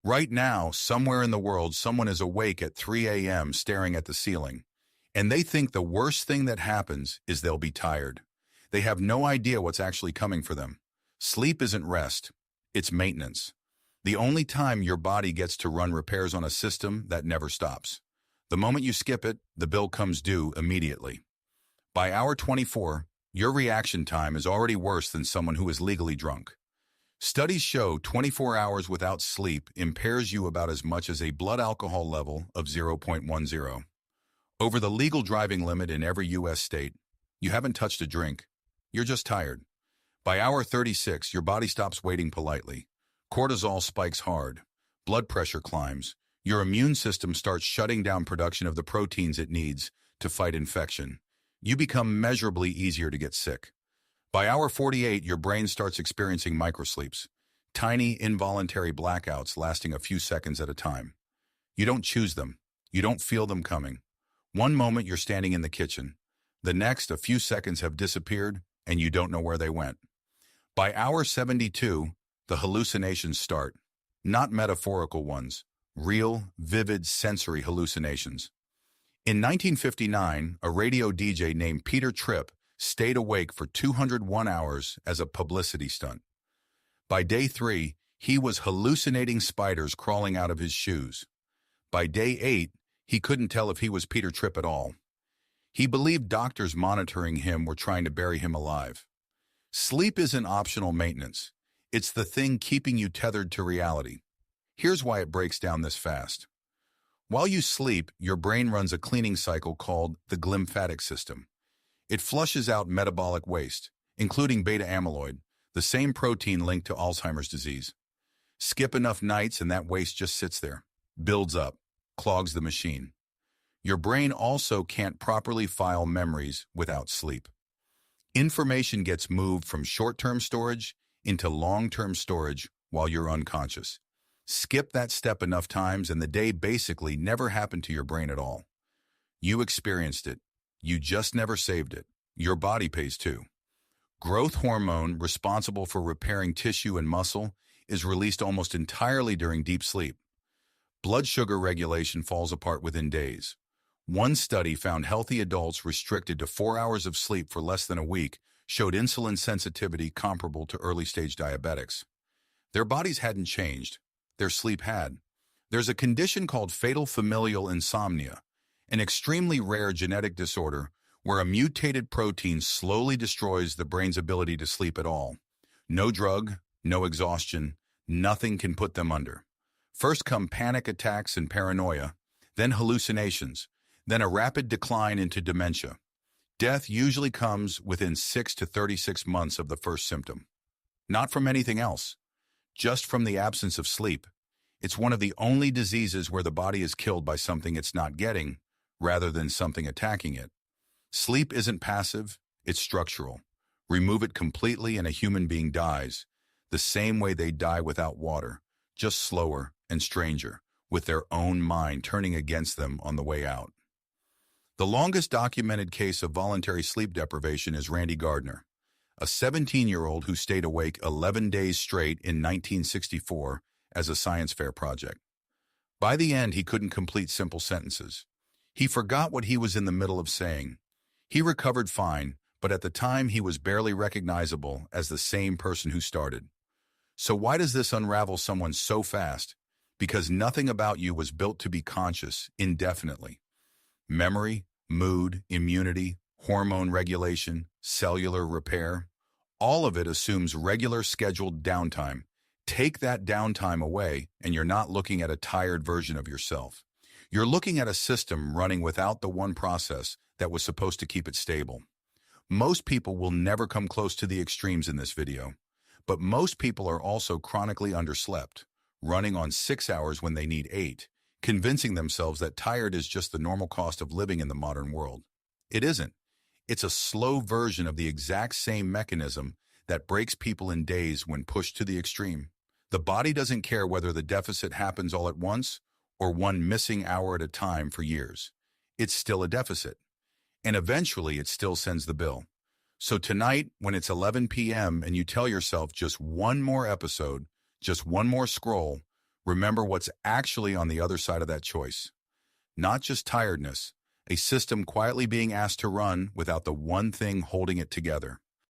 Right now, somewhere in the world, someone is awake at 3 a.m. staring at the ceiling, and they think the worst thing that happens is they'll be tired. They have no idea what's actually coming for them. Sleep isn't rest, it's maintenance. The only time your body gets to run repairs on a system that never stops. The moment you skip it, the bill comes due immediately. By hour 24, your reaction time is already worse than someone who is legally drunk. Studies show 24 hours without sleep impairs you about as much as a blood alcohol level of 0.10. Over the legal driving limit in every U.S. state, you haven't touched a drink. You're just tired. By hour 36, your body stops waiting politely. Cortisol spikes hard. Blood pressure climbs. Your immune system starts shutting down production of the proteins it needs to fight infection. You become measurably easier to get sick. By hour 48, your brain starts experiencing microsleeps, tiny involuntary blackouts lasting a few seconds at a time. You don't choose them. You don't feel them coming. One moment you're standing in the kitchen. The next, a few seconds have disappeared and you don't know where they went. By hour 72, the hallucinations start. Not metaphorical ones. Real, vivid sensory hallucinations. In 1959, a radio DJ named Peter Tripp stayed awake for 201 hours as a publicity stunt. By day 3, he was hallucinating spiders crawling out of his shoes. By day 8, he couldn't tell if he was Peter Tripp at all. He believed doctors monitoring him were trying to bury him alive. Sleep isn't optional maintenance. It's the thing keeping you tethered to reality. Here's why it breaks down this fast. While you sleep, your brain runs a cleaning cycle called the glymphatic system. It flushes out metabolic waste, including beta amyloid, the same protein linked to Alzheimer's disease. Skip enough nights and that waste just sits there, builds up, clogs the machine. Your brain also can't properly file memories without sleep. Information gets moved from short-term storage into long-term storage while you're unconscious. Skip that step enough times and the day basically never happened to your brain at all. You experienced it. You just never saved it. Your body pays too. Growth hormone, responsible for repairing tissue and muscle, is released almost entirely during deep sleep. Blood sugar regulation falls apart within days. One study found healthy adults restricted to 4 hours of sleep for less than a week showed insulin sensitivity comparable to early-stage diabetics. Their bodies hadn't changed. Their sleep had. There's a condition called fatal familial insomnia, an extremely rare genetic disorder where a mutated protein slowly destroys the brain's ability to sleep at all. No drug, no exhaustion, nothing can put them under. First come panic attacks and paranoia, then hallucinations, then a rapid decline into dementia. Death usually comes within 6 to 36 months of the first symptom. Not from anything else, just from the absence of sleep. It's one of the only diseases where the body is killed by something it's not getting, rather than something attacking it. Sleep isn't passive, it's structural. Remove it completely and a human being dies, the same way they die without water, just slower and stranger, with their own mind turning against them on the way out. The longest documented case of voluntary sleep deprivation is Randy Gardner, a 17-year-old who stayed awake 11 days straight in 1964 as a science fair project. By the end, he couldn't complete simple sentences. He forgot what he was in the middle of saying. He recovered fine, but at the time he was barely recognizable as the same person who started. So why does this unravel someone so fast? Because nothing about you was built to be conscious indefinitely. Memory, mood, immunity, hormone regulation, cellular repair, all of it assumes regular scheduled downtime. Take that downtime away and you're not looking at a tired version of yourself. You're looking at a system running without the one process that was supposed to keep it stable. Most people will never come close to the extremes in this video, but most people are also chronically underslept, running on 6 hours when they need 8, convincing themselves that tired is just the normal cost of living in the modern world. It isn't. It's a slow version of the exact same mechanism that breaks people in days when pushed to the extreme. The body doesn't care whether the deficit happens all at once or one missing hour at a time for years. It's still a deficit. And eventually it still sends the bill. So tonight, when it's 11 p.m. and you tell yourself just one more episode, just one more scroll, Remember what's actually on the other side of that choice. Not just tiredness, a system quietly being asked to run without the one thing holding it together.